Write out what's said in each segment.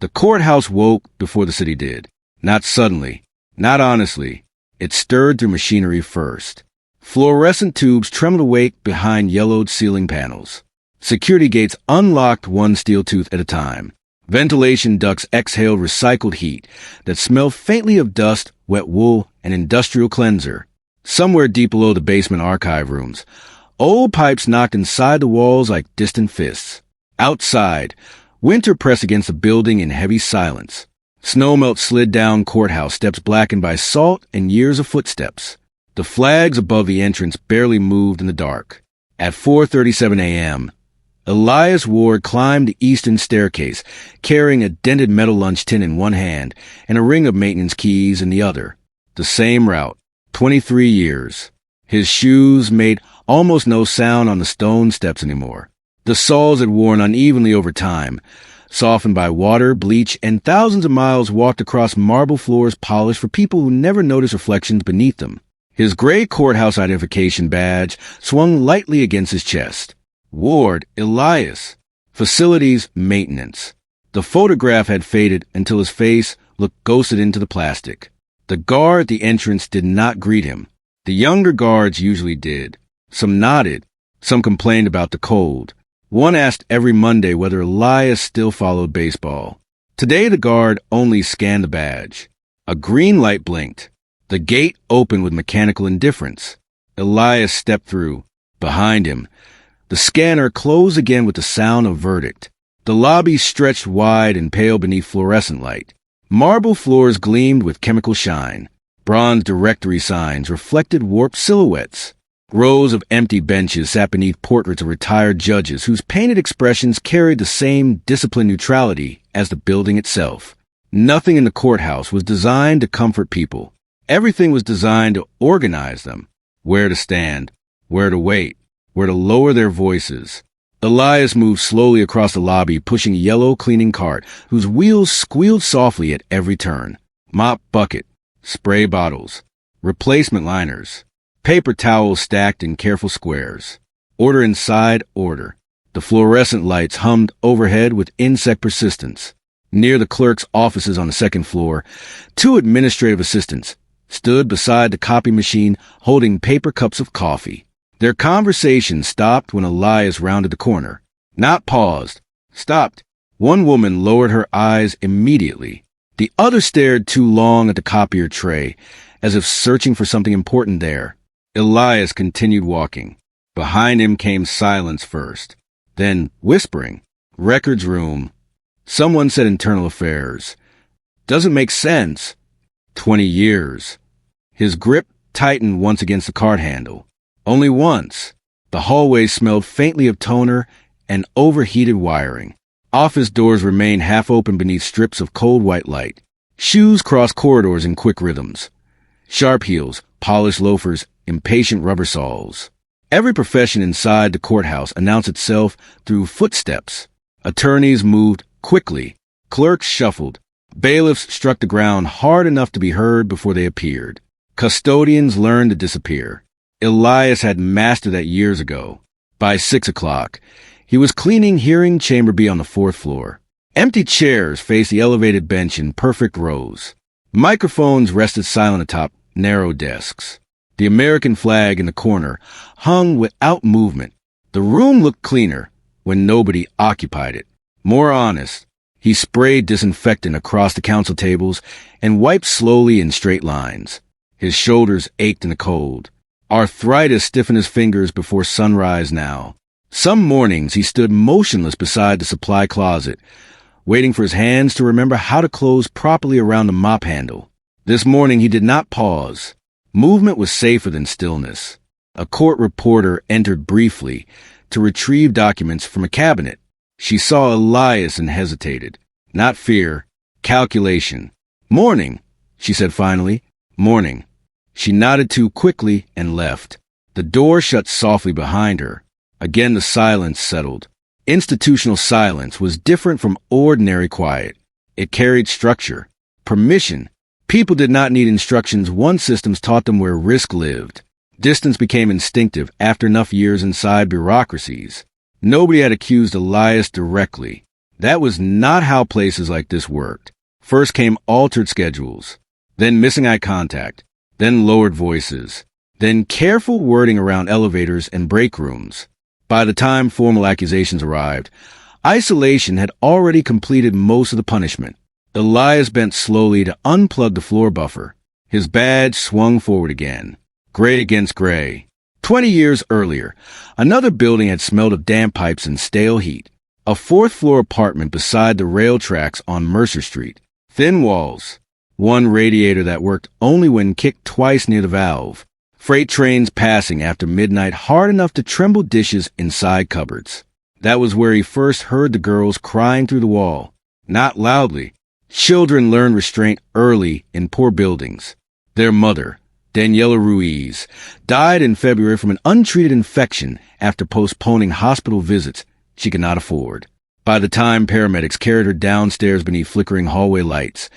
The courthouse woke before the city did. Not suddenly, not honestly. It stirred through machinery first. Fluorescent tubes trembled awake behind yellowed ceiling panels. Security gates unlocked one steel tooth at a time. Ventilation ducts exhaled recycled heat that smelled faintly of dust, wet wool, and industrial cleanser. Somewhere deep below the basement archive rooms, old pipes knocked inside the walls like distant fists. Outside, winter pressed against the building in heavy silence. Snowmelt slid down courthouse steps blackened by salt and years of footsteps. The flags above the entrance barely moved in the dark. At 4:37 a.m., Elias Ward climbed the eastern staircase, carrying a dented metal lunch tin in one hand and a ring of maintenance keys in the other. The same route, 23 years. His shoes made almost no sound on the stone steps anymore. The soles had worn unevenly over time, softened by water, bleach, and thousands of miles walked across marble floors polished for people who never noticed reflections beneath them. His gray courthouse identification badge swung lightly against his chest. Ward, Elias. Facilities maintenance. The photograph had faded until his face looked ghosted into the plastic. The guard at the entrance did not greet him. The younger guards usually did. Some nodded. Some complained about the cold. One asked every Monday whether Elias still followed baseball. Today the guard only scanned the badge. A green light blinked. The gate opened with mechanical indifference. Elias stepped through. Behind him, the scanner closed again with the sound of verdict. The lobby stretched wide and pale beneath fluorescent light. Marble floors gleamed with chemical shine. Bronze directory signs reflected warped silhouettes. Rows of empty benches sat beneath portraits of retired judges whose painted expressions carried the same disciplined neutrality as the building itself. Nothing in the courthouse was designed to comfort people. Everything was designed to organize them. Where to stand, where to wait, where to lower their voices. Elias moved slowly across the lobby, pushing a yellow cleaning cart whose wheels squealed softly at every turn. Mop bucket, spray bottles, replacement liners, paper towels stacked in careful squares. Order inside, order. The fluorescent lights hummed overhead with insect persistence. Near the clerk's offices on the second floor, two administrative assistants stood beside the copy machine holding paper cups of coffee. Their conversation stopped when Elias rounded the corner. Not paused. Stopped. One woman lowered her eyes immediately. The other stared too long at the copier tray, as if searching for something important there. Elias continued walking. Behind him came silence first. Then whispering. Records room. Someone said internal affairs. Doesn't make sense. 20 years. His grip tightened once against the cart handle. Only once. The hallway smelled faintly of toner and overheated wiring. Office doors remained half open beneath strips of cold white light. Shoes crossed corridors in quick rhythms. Sharp heels, polished loafers, impatient rubber soles. Every profession inside the courthouse announced itself through footsteps. Attorneys moved quickly. Clerks shuffled. Bailiffs struck the ground hard enough to be heard before they appeared. Custodians learned to disappear. Elias had mastered that years ago. By 6 o'clock, he was cleaning hearing chamber B on the 4th floor. Empty chairs faced the elevated bench in perfect rows. Microphones rested silent atop narrow desks. The American flag in the corner hung without movement. The room looked cleaner when nobody occupied it. More honest. He sprayed disinfectant across the council tables and wiped slowly in straight lines. His shoulders ached in the cold. Arthritis stiffened his fingers before sunrise now. Some mornings he stood motionless beside the supply closet, waiting for his hands to remember how to close properly around the mop handle. This morning he did not pause. Movement was safer than stillness. A court reporter entered briefly to retrieve documents from a cabinet. She saw Elias and hesitated. Not fear, calculation. "Morning," she said finally. "Morning." She nodded too quickly and left. The door shut softly behind her. Again the silence settled. Institutional silence was different from ordinary quiet. It carried structure, permission. People did not need instructions. One systems taught them where risk lived. Distance became instinctive after enough years inside bureaucracies. Nobody had accused Elias directly. That was not how places like this worked. First came altered schedules, then missing eye contact, then lowered voices, then careful wording around elevators and break rooms. By the time formal accusations arrived, isolation had already completed most of the punishment. Elias bent slowly to unplug the floor buffer. His badge swung forward again, gray against gray. 20 years earlier, another building had smelled of damp pipes and stale heat. A fourth-floor apartment beside the rail tracks on Mercer Street. Thin walls. One radiator that worked only when kicked twice near the valve. Freight trains passing after midnight hard enough to tremble dishes inside cupboards. That was where he first heard the girls crying through the wall. Not loudly. Children learn restraint early in poor buildings. Their mother, Daniela Ruiz, died in February from an untreated infection after postponing hospital visits she could not afford. By the time paramedics carried her downstairs beneath flickering hallway lights,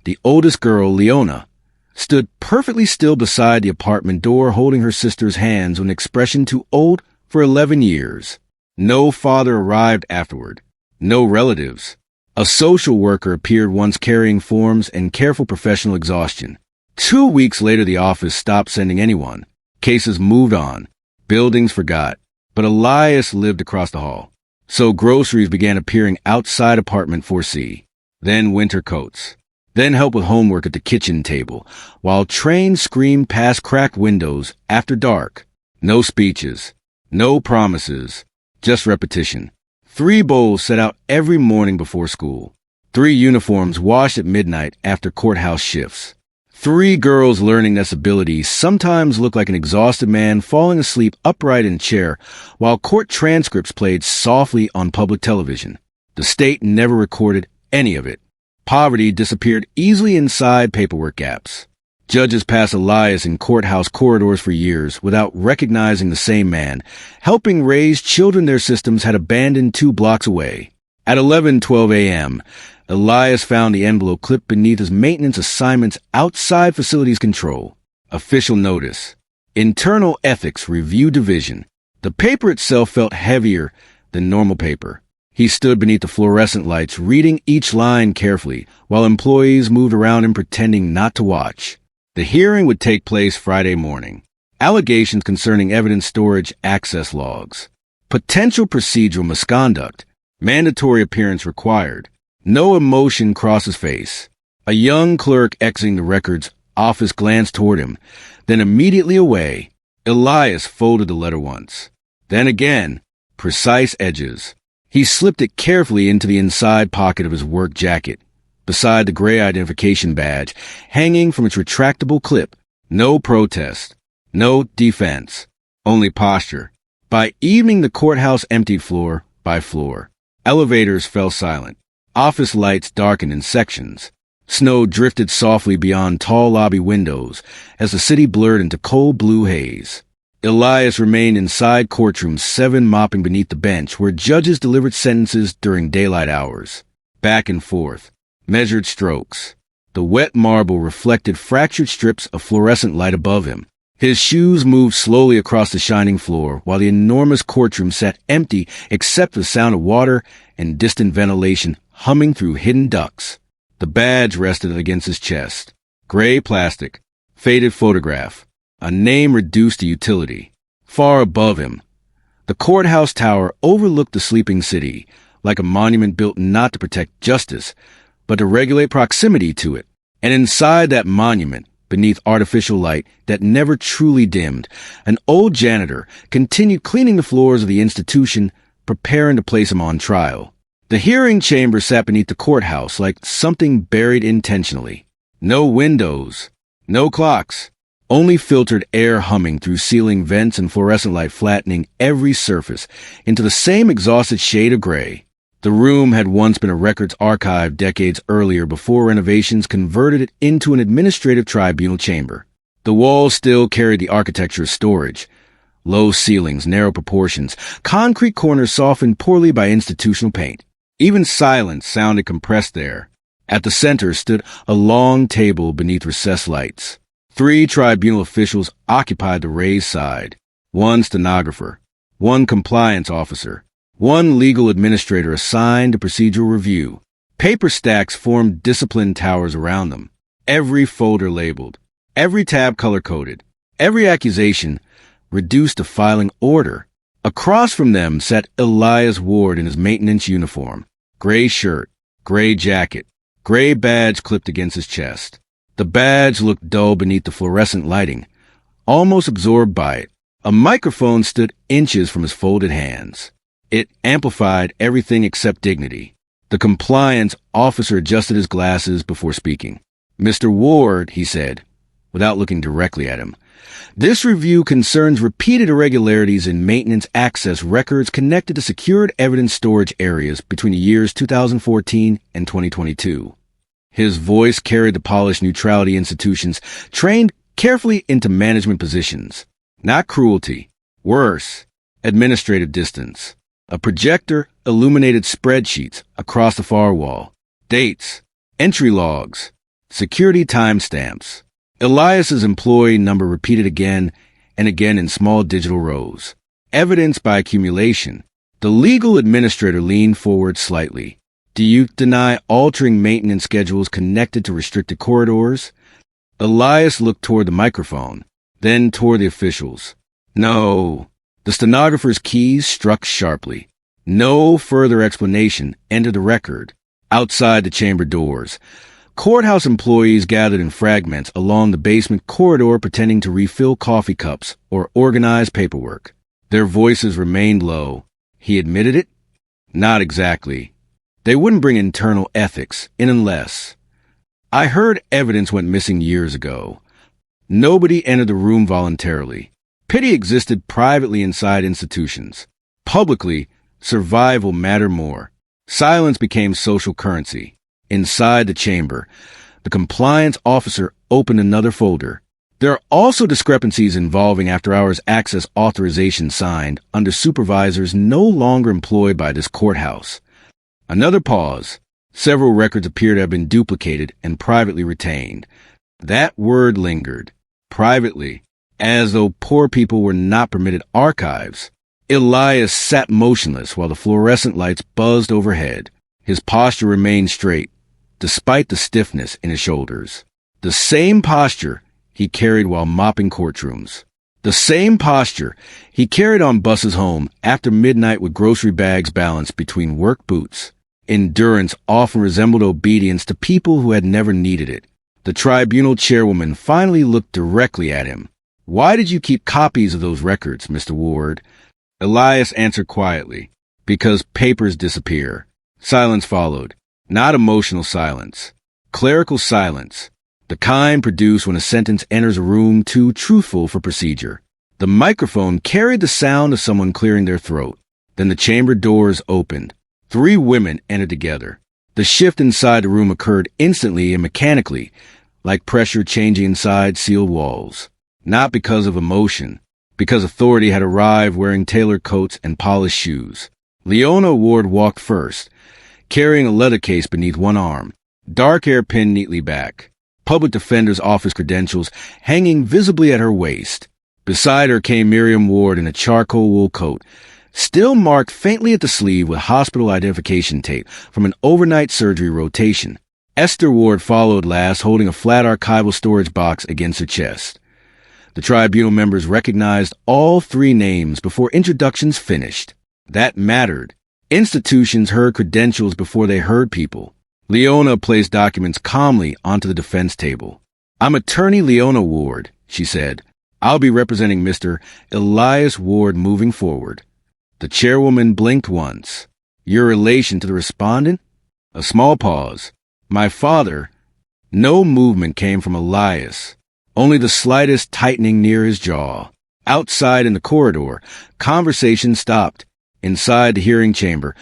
the oldest girl, Leona, stood perfectly still beside the apartment door holding her sister's hands with an expression too old for 11 years. No father arrived afterward. No relatives. A social worker appeared once carrying forms and careful professional exhaustion. 2 weeks later, the office stopped sending anyone. Cases moved on. Buildings forgot. But Elias lived across the hall. So groceries began appearing outside apartment 4C. Then winter coats. Then help with homework at the kitchen table, while trains screamed past cracked windows after dark. No speeches. No promises. Just repetition. 3 bowls set out every morning before school. 3 uniforms washed at midnight after courthouse shifts. 3 girls learning that abilities sometimes look like an exhausted man falling asleep upright in a chair while court transcripts played softly on public television. The state never recorded any of it. Poverty disappeared easily inside paperwork gaps. Judges passed Elias in courthouse corridors for years without recognizing the same man, helping raise children their systems had abandoned 2 blocks away. At 11:12 a.m., Elias found the envelope clipped beneath his maintenance assignments outside facilities control. Official notice. Internal Ethics Review Division. The paper itself felt heavier than normal paper. He stood beneath the fluorescent lights, reading each line carefully, while employees moved around him pretending not to watch. The hearing would take place Friday morning. Allegations concerning evidence storage access logs. Potential procedural misconduct. Mandatory appearance required. No emotion crossed his face. A young clerk exiting the records office glanced toward him, then immediately away. Elias folded the letter once. Then again, precise edges. He slipped it carefully into the inside pocket of his work jacket, beside the gray identification badge, hanging from its retractable clip. No protest. No defense. Only posture. By evening, the courthouse emptied floor by floor. Elevators fell silent. Office lights darkened in sections. Snow drifted softly beyond tall lobby windows as the city blurred into cold blue haze. Elias remained inside courtrooms 7, mopping beneath the bench where judges delivered sentences during daylight hours. Back and forth. Measured strokes. The wet marble reflected fractured strips of fluorescent light above him. His shoes moved slowly across the shining floor while the enormous courtroom sat empty except for the sound of water and distant ventilation humming through hidden ducts. The badge rested against his chest. Gray plastic. Faded photograph. A name reduced to utility. Far above him, the courthouse tower overlooked the sleeping city, like a monument built not to protect justice, but to regulate proximity to it. And inside that monument, beneath artificial light that never truly dimmed, an old janitor continued cleaning the floors of the institution, preparing to place him on trial. The hearing chamber sat beneath the courthouse like something buried intentionally. No windows, no clocks, only filtered air humming through ceiling vents and fluorescent light flattening every surface into the same exhausted shade of gray. The room had once been a records archive decades earlier before renovations converted it into an administrative tribunal chamber. The walls still carried the architecture of storage. Low ceilings, narrow proportions, concrete corners softened poorly by institutional paint. Even silence sounded compressed there. At the center stood a long table beneath recessed lights. 3 tribunal officials occupied the raised side. 1 stenographer. 1 compliance officer. One legal administrator assigned to procedural review. Paper stacks formed discipline towers around them, every folder labeled, every tab color-coded, every accusation reduced to filing order. Across from them sat Elias Ward in his maintenance uniform, gray shirt, gray jacket, gray badge clipped against his chest. The badge looked dull beneath the fluorescent lighting, almost absorbed by it. A microphone stood inches from his folded hands. It amplified everything except dignity. The compliance officer adjusted his glasses before speaking. "Mr. Ward," he said, without looking directly at him, "this review concerns repeated irregularities in maintenance access records connected to secured evidence storage areas between the years 2014 and 2022. His voice carried the polished neutrality institutions trained carefully into management positions. Not cruelty. Worse, administrative distance. A projector illuminated spreadsheets across the far wall. Dates, entry logs, security timestamps. Elias's employee number repeated again and again in small digital rows. Evidence by accumulation. The legal administrator leaned forward slightly. "Do you deny altering maintenance schedules connected to restricted corridors?" Elias looked toward the microphone, then toward the officials. "No." The stenographer's keys struck sharply. No further explanation entered the record. Outside the chamber doors, courthouse employees gathered in fragments along the basement corridor pretending to refill coffee cups or organize paperwork. Their voices remained low. He admitted it? Not exactly. They wouldn't bring internal ethics in unless. "I heard evidence went missing years ago." Nobody entered the room voluntarily. Pity existed privately inside institutions. Publicly, survival mattered more. Silence became social currency. Inside the chamber, the compliance officer opened another folder. There are also discrepancies involving after-hours access authorization signed under supervisors no longer employed by this courthouse. Another pause. Several records appear to have been duplicated and privately retained. That word lingered. Privately. As though poor people were not permitted archives. Elias sat motionless while the fluorescent lights buzzed overhead. His posture remained straight, despite the stiffness in his shoulders. The same posture he carried while mopping courtrooms. The same posture he carried on buses home after midnight with grocery bags balanced between work boots. Endurance often resembled obedience to people who had never needed it. The tribunal chairwoman finally looked directly at him. "Why did you keep copies of those records, Mr. Ward?" Elias answered quietly, "Because papers disappear." Silence followed. Not emotional silence. Clerical silence. The kind produced when a sentence enters a room too truthful for procedure. The microphone carried the sound of someone clearing their throat. Then the chamber doors opened. 3 women entered together. The shift inside the room occurred instantly and mechanically, like pressure changing inside sealed walls. Not because of emotion, because authority had arrived wearing tailored coats and polished shoes. Leona Ward walked first, carrying a leather case beneath one arm, dark hair pinned neatly back, public defender's office credentials hanging visibly at her waist. Beside her came Miriam Ward in a charcoal wool coat, still marked faintly at the sleeve with hospital identification tape from an overnight surgery rotation. Esther Ward followed last, holding a flat archival storage box against her chest. The tribunal members recognized all 3 names before introductions finished. That mattered. Institutions heard credentials before they heard people. Leona placed documents calmly onto the defense table. "I'm attorney Leona Ward," she said. "I'll be representing Mr. Elias Ward moving forward." The chairwoman blinked once. "Your relation to the respondent?" A small pause. "My father." No movement came from Elias. Only the slightest tightening near his jaw. Outside in the corridor, conversation stopped. Inside the hearing chamber,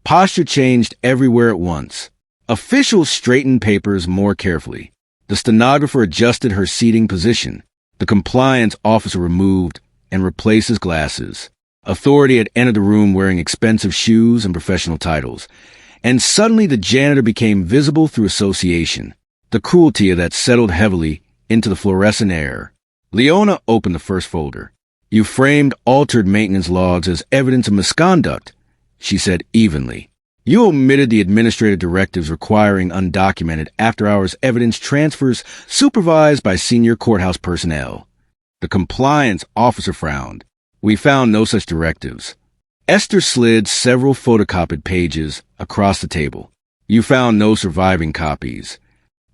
posture changed everywhere at once. Officials straightened papers more carefully. The stenographer adjusted her seating position. The compliance officer removed and replaced his glasses. Authority had entered the room wearing expensive shoes and professional titles. And suddenly the janitor became visible through association. The cruelty of that settled heavily into the fluorescent air. Leona opened the first folder. "You framed altered maintenance logs as evidence of misconduct. she said evenly. You omitted the administrative directives requiring undocumented after-hours evidence transfers supervised by senior courthouse personnel. The compliance officer frowned. We found no such directives. Esther slid several photocopied pages across the table. You found no surviving copies.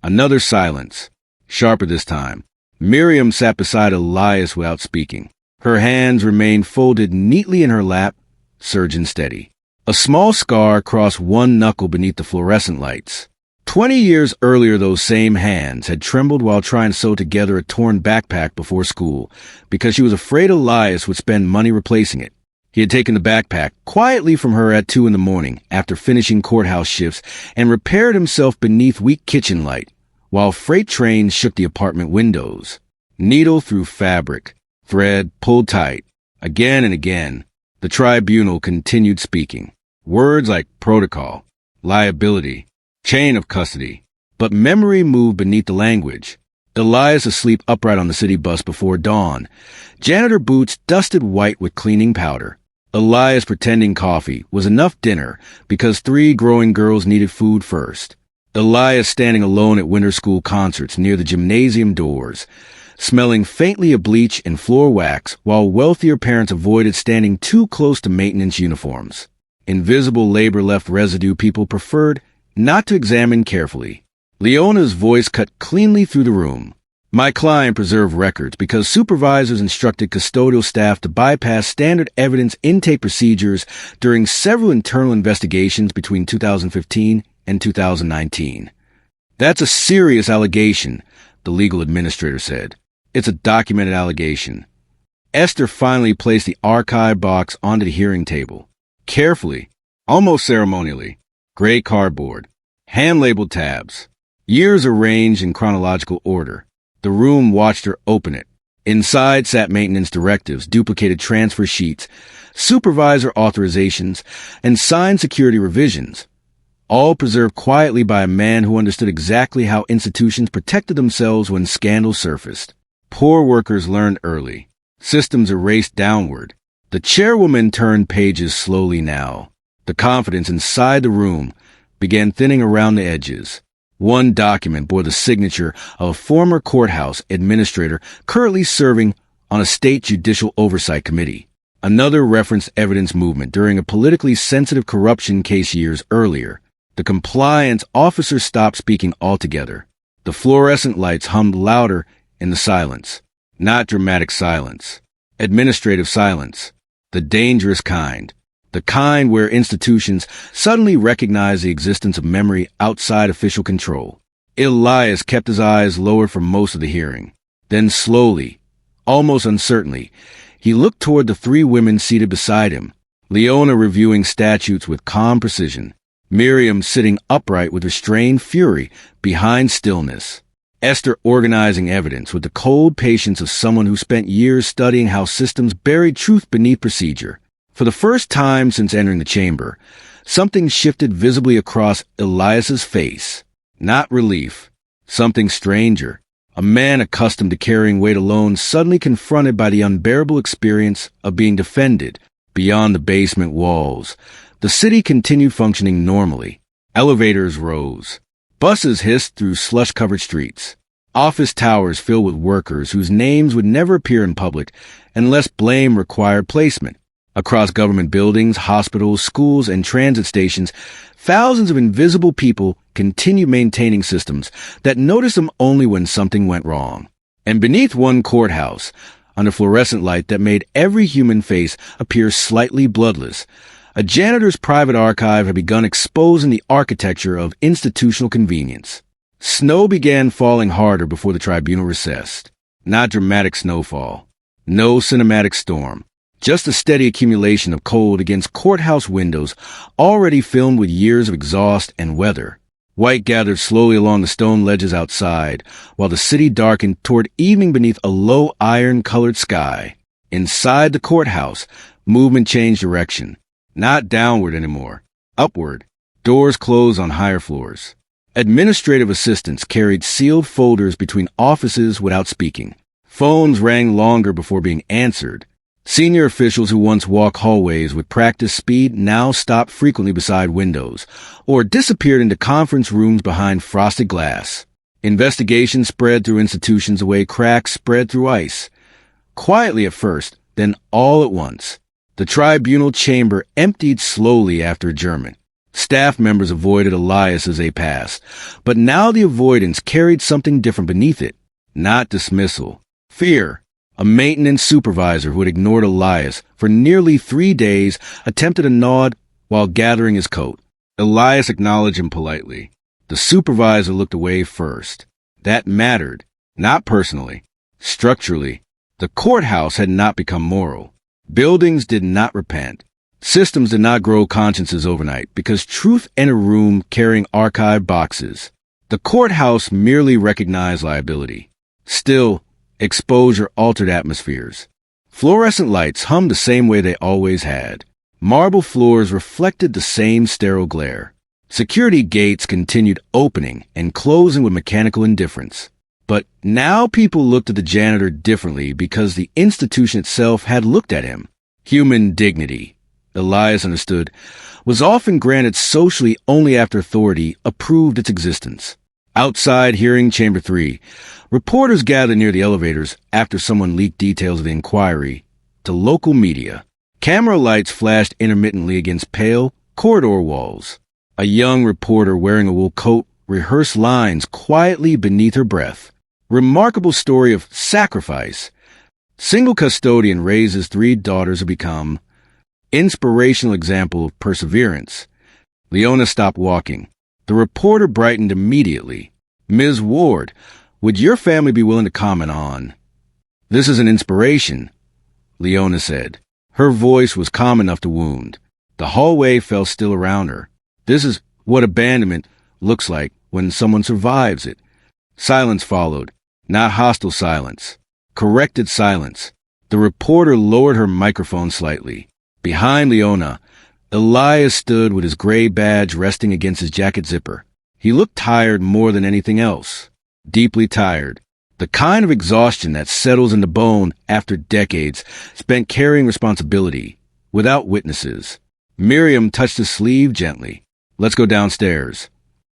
Another silence, sharper this time. Miriam sat beside Elias without speaking. Her hands remained folded neatly in her lap, surgeon steady. A small scar crossed one knuckle beneath the fluorescent lights. 20 years earlier, those same hands had trembled while trying to sew together a torn backpack before school because she was afraid Elias would spend money replacing it. He had taken the backpack quietly from her at 2 a.m. after finishing courthouse shifts and repaired himself beneath weak kitchen light while freight trains shook the apartment windows. Needle through fabric, thread pulled tight. Again and again, the tribunal continued speaking. Words like protocol, liability, chain of custody. But memory moved beneath the language. Elias asleep upright on the city bus before dawn. Janitor boots dusted white with cleaning powder. Elias pretending coffee was enough dinner because 3 growing girls needed food first. Elias standing alone at winter school concerts near the gymnasium doors, smelling faintly of bleach and floor wax while wealthier parents avoided standing too close to maintenance uniforms. Invisible labor left residue people preferred not to examine carefully. Leona's voice cut cleanly through the room. My client preserved records because supervisors instructed custodial staff to bypass standard evidence intake procedures during several internal investigations between 2015 and 2019. That's a serious allegation, the legal administrator said. It's a documented allegation. Esther finally placed the archive box onto the hearing table. Carefully, almost ceremonially, gray cardboard, hand-labeled tabs, years arranged in chronological order. The room watched her open it. Inside sat maintenance directives, duplicated transfer sheets, supervisor authorizations, and signed security revisions, all preserved quietly by a man who understood exactly how institutions protected themselves when scandals surfaced. Poor workers learned early. Systems erased downward. The chairwoman turned pages slowly now. The confidence inside the room began thinning around the edges. One document bore the signature of a former courthouse administrator currently serving on a state judicial oversight committee. Another referenced evidence movement during a politically sensitive corruption case years earlier. The compliance officer stopped speaking altogether. The fluorescent lights hummed louder in the silence. Not dramatic silence. Administrative silence. The dangerous kind. The kind where institutions suddenly recognize the existence of memory outside official control. Elias kept his eyes lowered for most of the hearing. Then slowly, almost uncertainly, he looked toward the 3 women seated beside him. Leona reviewing statutes with calm precision. Miriam sitting upright with restrained fury behind stillness. Esther organizing evidence with the cold patience of someone who spent years studying how systems buried truth beneath procedure. For the first time since entering the chamber, something shifted visibly across Elias's face. Not relief. Something stranger. A man accustomed to carrying weight alone suddenly confronted by the unbearable experience of being defended beyond the basement walls. The city continued functioning normally. Elevators rose. Buses hissed through slush-covered streets. Office towers filled with workers whose names would never appear in public unless blame required placement. Across government buildings, hospitals, schools, and transit stations, thousands of invisible people continued maintaining systems that noticed them only when something went wrong. And beneath one courthouse, under fluorescent light that made every human face appear slightly bloodless, a janitor's private archive had begun exposing the architecture of institutional convenience. Snow began falling harder before the tribunal recessed. Not dramatic snowfall. No cinematic storm. Just a steady accumulation of cold against courthouse windows already filmed with years of exhaust and weather. White gathered slowly along the stone ledges outside, while the city darkened toward evening beneath a low iron-colored sky. Inside the courthouse, movement changed direction. Not downward anymore. Upward. Doors closed on higher floors. Administrative assistants carried sealed folders between offices without speaking. Phones rang longer before being answered. Senior officials who once walked hallways with practiced speed now stopped frequently beside windows or disappeared into conference rooms behind frosted glass. Investigations spread through institutions the way cracks spread through ice. Quietly at first, then all at once. The tribunal chamber emptied slowly after adjournment. Staff members avoided Elias as they passed, but now the avoidance carried something different beneath it. Not dismissal. Fear. A maintenance supervisor who had ignored Elias for nearly 3 days attempted a nod while gathering his coat. Elias acknowledged him politely. The supervisor looked away first. That mattered, not personally. Structurally, the courthouse had not become moral. Buildings did not repent. Systems did not grow consciences overnight because truth entered a room carrying archive boxes. The courthouse merely recognized liability. Still, exposure altered atmospheres. Fluorescent lights hummed the same way they always had. Marble floors reflected the same sterile glare. Security gates continued opening and closing with mechanical indifference. But now people looked at the janitor differently because the institution itself had looked at him. Human dignity, Elias understood, was often granted socially only after authority approved its existence. Outside hearing chamber 3, reporters gathered near the elevators after someone leaked details of the inquiry to local media. Camera lights flashed intermittently against pale corridor walls. A young reporter wearing a wool coat rehearsed lines quietly beneath her breath. Remarkable story of sacrifice. Single custodian raises 3 daughters to become. Inspirational example of perseverance. Leona stopped walking. The reporter brightened immediately. Ms. Ward, would your family be willing to comment on? This is an inspiration, Leona said. Her voice was calm enough to wound. The hallway fell still around her. This is what abandonment looks like when someone survives it. Silence followed. Not hostile silence. Corrected silence. The reporter lowered her microphone slightly. Behind Leona, Elias stood with his gray badge resting against his jacket zipper. He looked tired more than anything else. Deeply tired. The kind of exhaustion that settles in the bone after decades spent carrying responsibility, without witnesses. Miriam touched his sleeve gently. Let's go downstairs.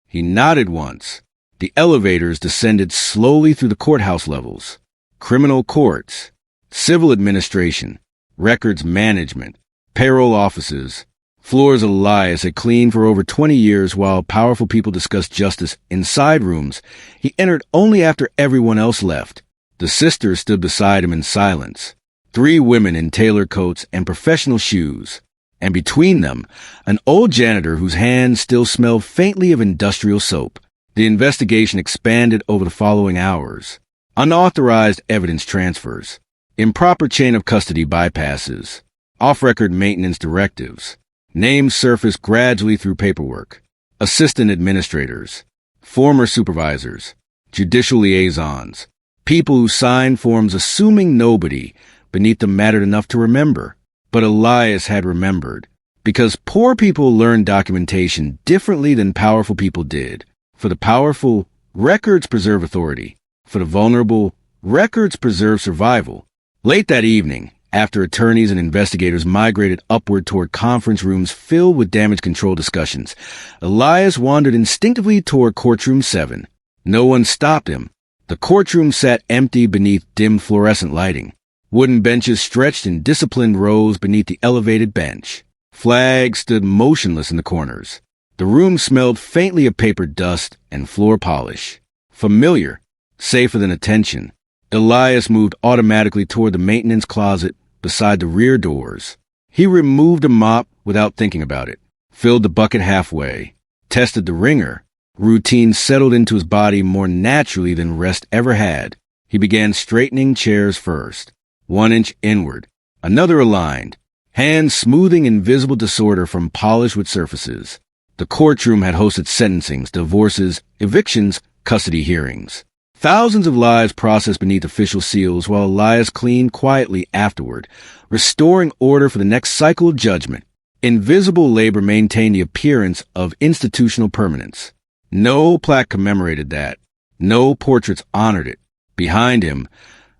He nodded once. The elevators descended slowly through the courthouse levels. Criminal courts, civil administration, records management, payroll offices. Floors Elias had cleaned for over 20 years while powerful people discussed justice in side rooms. He entered only after everyone else left. The sisters stood beside him in silence. 3 women in tailored coats and professional shoes. And between them, an old janitor whose hands still smelled faintly of industrial soap. The investigation expanded over the following hours. Unauthorized evidence transfers. Improper chain of custody bypasses. Off-record maintenance directives. Names surfaced gradually through paperwork. Assistant administrators. Former supervisors. Judicial liaisons. People who signed forms assuming nobody beneath them mattered enough to remember. But Elias had remembered. Because poor people learned documentation differently than powerful people did. For the powerful, records preserve authority. For the vulnerable, records preserve survival. Late that evening, after attorneys and investigators migrated upward toward conference rooms filled with damage control discussions, Elias wandered instinctively toward Courtroom 7. No one stopped him. The courtroom sat empty beneath dim fluorescent lighting. Wooden benches stretched in disciplined rows beneath the elevated bench. Flags stood motionless in the corners. The room smelled faintly of paper dust and floor polish. Familiar, safer than attention. Elias moved automatically toward the maintenance closet beside the rear doors. He removed a mop without thinking about it, filled the bucket halfway, tested the wringer. Routine settled into his body more naturally than rest ever had. He began straightening chairs first, 1 inch inward, another aligned, hands smoothing invisible disorder from polished wood surfaces. The courtroom had hosted sentencings, divorces, evictions, custody hearings. Thousands of lives processed beneath official seals while Elias cleaned quietly afterward, restoring order for the next cycle of judgment. Invisible labor maintained the appearance of institutional permanence. No plaque commemorated that. No portraits honored it. Behind him,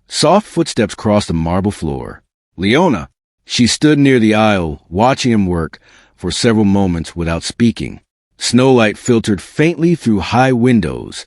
soft footsteps crossed the marble floor. Leona, she stood near the aisle, watching him work for several moments without speaking. Snowlight filtered faintly through high windows,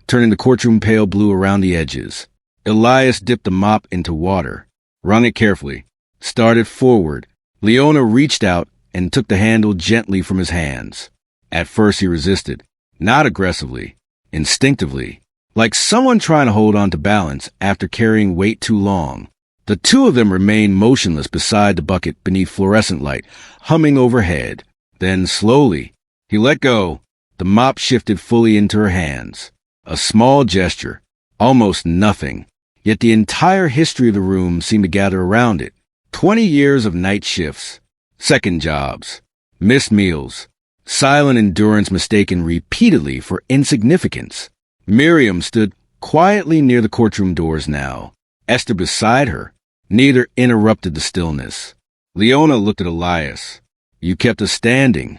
turning the courtroom pale blue around the edges. Elias dipped the mop into water, wrung it carefully, started forward. Leona reached out and took the handle gently from his hands. At first he resisted, not aggressively, instinctively, like someone trying to hold on to balance after carrying weight too long. The two of them remained motionless beside the bucket beneath fluorescent light, humming overhead. Then, slowly, he let go. The mop shifted fully into her hands. A small gesture, almost nothing. Yet the entire history of the room seemed to gather around it. 20 years of night shifts, second jobs, missed meals, silent endurance mistaken repeatedly for insignificance. Miriam stood quietly near the courtroom doors now, Esther beside her. Neither interrupted the stillness. Leona looked at Elias. "You kept us standing."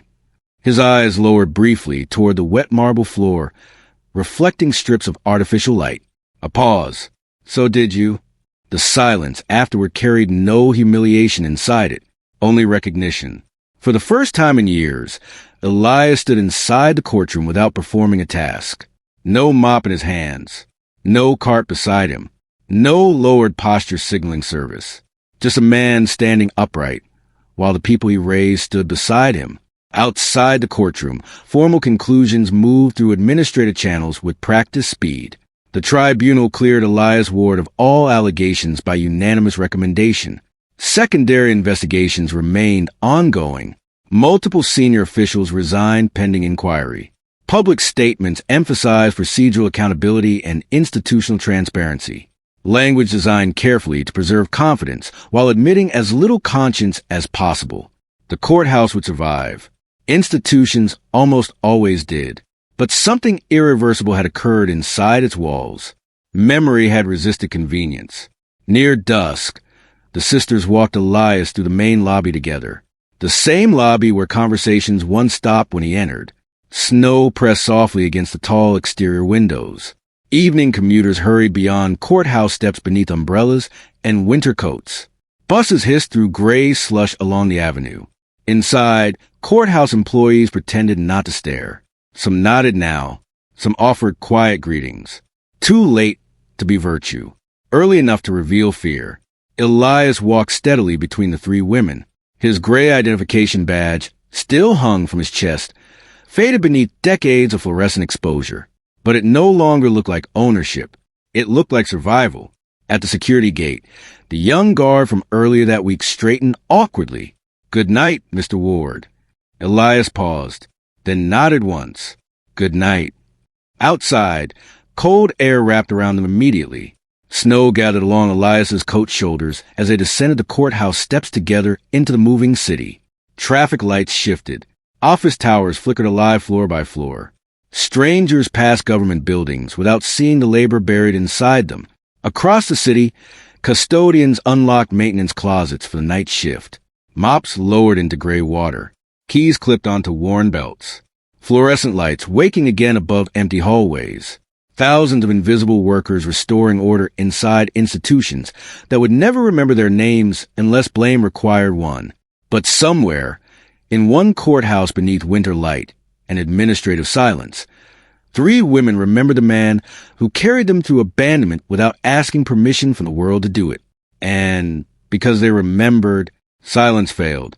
His eyes lowered briefly toward the wet marble floor, reflecting strips of artificial light. A pause. "So did you?" The silence afterward carried no humiliation inside it, only recognition. For the first time in years, Elias stood inside the courtroom without performing a task. No mop in his hands, no cart beside him, no lowered posture signaling service. Just a man standing upright, while the people he raised stood beside him. Outside the courtroom, formal conclusions moved through administrative channels with practiced speed. The tribunal cleared Elias Ward of all allegations by unanimous recommendation. Secondary investigations remained ongoing. Multiple senior officials resigned pending inquiry. Public statements emphasized procedural accountability and institutional transparency. Language designed carefully to preserve confidence while admitting as little conscience as possible. The courthouse would survive. Institutions almost always did. But something irreversible had occurred inside its walls. Memory had resisted convenience. Near dusk, the sisters walked Elias through the main lobby together. The same lobby where conversations once stopped when he entered. Snow pressed softly against the tall exterior windows. Evening commuters hurried beyond courthouse steps beneath umbrellas and winter coats. Buses hissed through gray slush along the avenue. Inside, courthouse employees pretended not to stare. Some nodded now, some offered quiet greetings. Too late to be virtue, early enough to reveal fear. Elias walked steadily between the three women. His gray identification badge, still hung from his chest, faded beneath decades of fluorescent exposure. But it no longer looked like ownership. It looked like survival. At the security gate, the young guard from earlier that week straightened awkwardly. "Good night, Mr. Ward." Elias paused, then nodded once. "Good night." Outside, cold air wrapped around them immediately. Snow gathered along Elias's coat shoulders as they descended the courthouse steps together into the moving city. Traffic lights shifted. Office towers flickered alive floor by floor. Strangers passed government buildings without seeing the labor buried inside them. Across the city, custodians unlocked maintenance closets for the night shift. Mops lowered into gray water. Keys clipped onto worn belts. Fluorescent lights waking again above empty hallways. Thousands of invisible workers restoring order inside institutions that would never remember their names unless blame required one. But somewhere, in one courthouse beneath winter light and administrative silence, three women remembered the man who carried them through abandonment without asking permission from the world to do it. And because they remembered, silence failed.